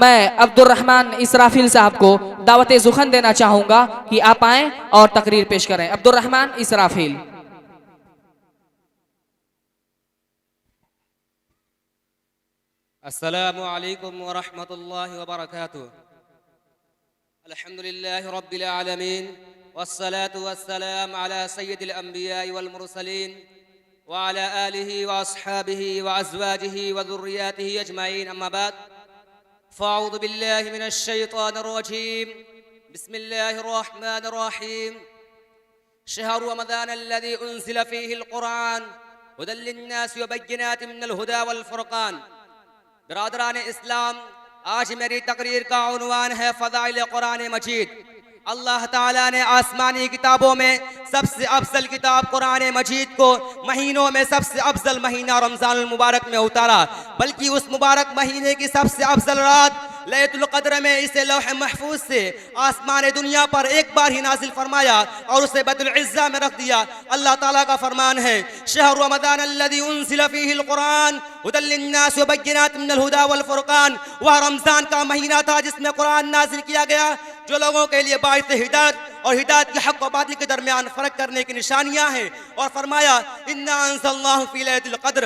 मैं अब्दुर रहमान इसराफिल साहब को दावत जुखन देना चाहूंगा कि आप आएं और तकरीर पेश करें। अब्दुर रहमान इसराफिल। अस्सलामु अलैकुम व रहमतुल्लाहि व बरकातुहू। अल्हम्दुलिल्लाहि रब्बिल आलमीन वस्सलातु वस्सलाम अला सय्यिदिल अंबिया'i वल मुरसलीन व अला आलिहि व अस्हाबिहि व अज़वाजिहि व ज़ुर्रिय्यातिहि अजमाइन। अम्मा बाद फ़अऊज़ु बिल्लाहि मिनश शैतानिर रजीम। बिस्मिल्लाहिर रहमानिर रहीम। शहरु रमज़ान अल्लज़ी उन्ज़िल फ़ीहिल क़ुरआन हुदल लिन्नासि व बय्यिनातिन मिनल हुदा वल फ़ुरक़ान। बिरादरान इस्लाम, आज मेरी तकरीर का उन्वान है फ़ज़ाइल कुरान मजीद। अल्लाह ताला ने आसमानी किताबों में सबसे अफजल किताब कुरान मजीद को महीनों में सबसे अफजल महीना रमज़ानुल मुबारक में उतारा, बल्कि उस मुबारक महीने की सबसे अफजल रात लैलतुल क़द्र में इसे लौह महफूज से आसमान दुनिया पर एक बार ही नाजिल फरमाया और उसे बैतुल इज़्ज़ा में रख दिया। अल्लाह ताला का फरमान है, शहरु रमज़ान अल्लज़ी उन्ज़िल फ़ीहिल क़ुरआन हुदल लिन्नासि व बय्यिनातिन मिनल हुदा वल फ़ुरक़ान। वह रमज़ान का महीना था जिसमें कुरान नाजिल किया गया, जो लोगों के लिए बाइस हिदायत और हिदायत के हक़ और बातिल के दरमियान फ़र्क करने की निशानियाँ हैं। और फरमाया, इन्ना अंज़लनाहु फ़ी लैलतिल क़द्र,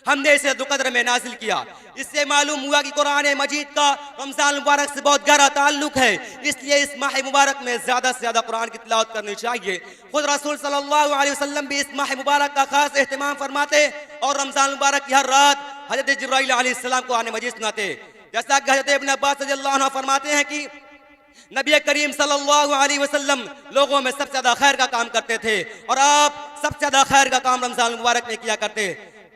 हमने इसे दुक़द्र में नाजिल किया। इससे मालूम हुआ कि कुरान मजीद का रमज़ान मुबारक से बहुत गहरा ताल्लुक है, इसलिए इस माह मुबारक में ज़्यादा से ज़्यादा कुरान की तिलावत करनी चाहिए। खुद रसूल सल्लल्लाहु अलैहि वसल्लम भी इस माह मुबारक का खास एहतमाम फरमाते और रमज़ान मुबारक की हर रात हज़रत जिब्राईल अलैहिस्सलाम को कुरान मजीद सुनाते। जैसा कि हज़रत इब्न अब्बास रज़ियल्लाहु अन्हु फरमाते हैं कि नबी करीम सल्लल्लाहु अलैहि वसल्लम लोगों में सबसे ज़्यादा खैर का काम करते थे और आप सबसे ज़्यादा खैर का काम रमज़ान मुबारक में किया करते।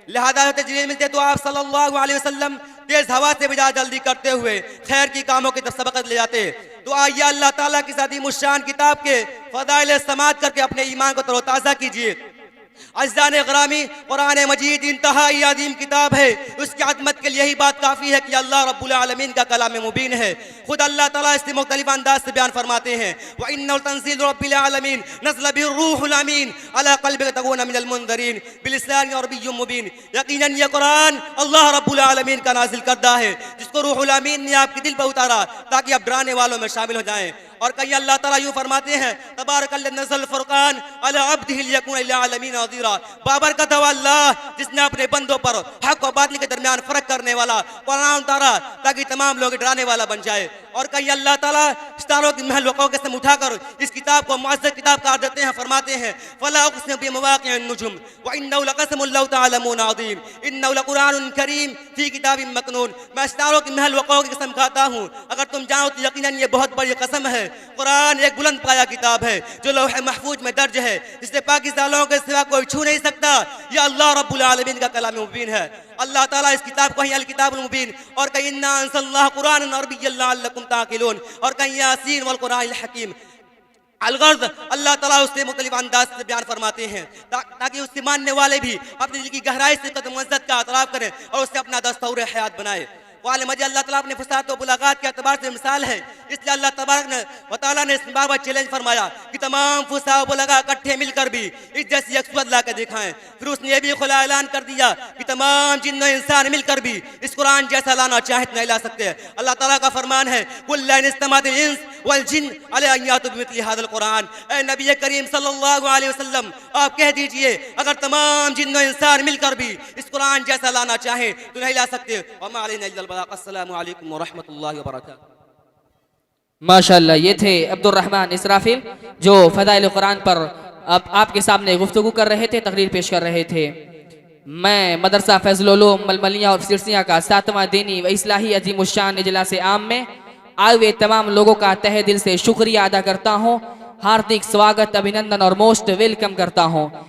लिहाजा जिन्हें मिलते तो आप सल्लल्लाहु अलैहि वसल्लम तेज हवा से भी ज़्यादा जल्दी करते हुए खैर की कामों की तरफ सबकत ले जाते। तो आइए अल्लाह ताला की अज़ीम शान किताब के फ़ज़ाइल समात करके अपने ईमान को तरोताज़ा कीजिए। अज़ीज़ान ग़रामी, कुरान मजीद इंतहाई अज़ीम किताब है। उसकी अज़मत के लिए यही बात काफ़ी है कि अल्लाह रब्बुल आलमीन का कलाम मुबीन है। खुद अल्लाह ताला इससे मुख्तलिफ़ अंदाज से बयान फरमाते हैं, व इन्नहु तंज़ीलु रब्बिल आलमीन नज़्ज़ल बिही रूहुल अमीन अला क़ल्बिका तकूना मिनल मुनज़रीन बिलिसानिन अरबिय्यिन मुबीन। यकीनन ये कुरान अल्लाह रब्बुल आलमीन का नाज़िल करदा है, जिसको रूहुल अमीन ने आपके दिल पर उतारा ताकि आप डराने वालों में शामिल हो जाएं। और कहीं अल्लाह ताला यूँ फरमाते हैं, तबारकल्लज़ी नज़्ज़ल फ़ुरक़ान अला अब्दिही लियकूना लिल आलमीन नज़ीरा। बाबरकत है अल्लाह जिसने अपने बंदों पर हक़ और बातिल के दरमियान फ़र्क करने वाला कुरान उतारा ताकि तमाम लोग डराने वाला बन जाए। और कहीं अल्लाह ताला सितारों की महल वक़ों के सम उठाकर इस किताब को मुअज़्ज़ज़ किताब करार देते हैं। फरमाते हैं, फ़ला उक़सिमु बिमवाक़िअन नुजुम व इन्नहु लक़समुन लौ तअलमून अज़ीम इन्नहु लक़ुरआनुन करीम फ़ी किताबिन मकनून। मैं सितारों की महल वक़ों की कसम खाता हूँ, अगर तुम जानो तो यकीनन ये बहुत बड़ी कसम है। कुरान एक बुलंद पाया किताब है जो लौह महफूज में दर्ज है, जिसे पाकिस्तान के सिवा कोई छू नहीं सकता। यह अल्लाह रब्बुल आलमीन का कलाम मुबीन है। अल्लाह ताला इस किताब को अल किताबुल मुबीन और कहीं इन्ना अंज़लनाहु कुरानन अरबिय्यन लअल्लकुम ताक़िलून और कहीं यासीन वल कुरानिल हकीम। अलगर्ज़ अल्लाह ताला उससे मुख्तलिफ अंदाज से बयान फरमाते हैं ताकि उससे मानने वाले भी अपने दिल की गहराई से कदम मुअज़्ज़ज़ का एतराफ़ करें और उससे अपना दस्तूर हयात बनाए। वाले मजे अल्लाह ताला अपने फसाद और मुलाकात के अतबार से मिसाल है, इसलिए अल्लाह तबारक व तआला ने इस बार चैलेंज फरमाया कि तमाम फसाद और मुलाकात इकट्ठे मिलकर भी इस जैसी एक सूरत ला कर दिखाएं। फिर उसने ये भी खुला ऐलान कर दिया कि तमाम जिन्न और इंसान मिलकर भी इस कुरान जैसा लाना चाहे नहीं ला सकते। अल्लाह ताला का फरमान है, कुल ला इन इस्तमाअतिल इंस वल जिन्न अला अन यातू बिमिस्लि हाज़िल कुरान। ऐ नबी करीम सल्लल्लाहु अलैहि वसल्लम, आप कह दीजिए अगर तमाम जिन्न और इंसान मिलकर भी इस कुरान जैसा लाना चाहे तो नहीं ला सकते। वमा अलैना इल्लल बलाग़। अस्सलामु अलैकुम व रहमतुल्लाहि व बरकातुहू। माशाअल्लाह, ये थे अब्दुर रहमान इसराफिल जो फ़ज़ाइल कुरान पर अब आपके सामने गुफ्तगू कर रहे थे, तकरीर पेश कर रहे थे। मैं मदरसा फैज़ुल उलूम मलमलिया और सिरसिया का 7वां दीनी व इस्लाही अज़ीम शान इजलास आम में आए हुए तमाम लोगों का तहे दिल से शुक्रिया अदा करता हूँ। हार्दिक स्वागत, अभिनंदन और मोस्ट वेलकम करता हूँ।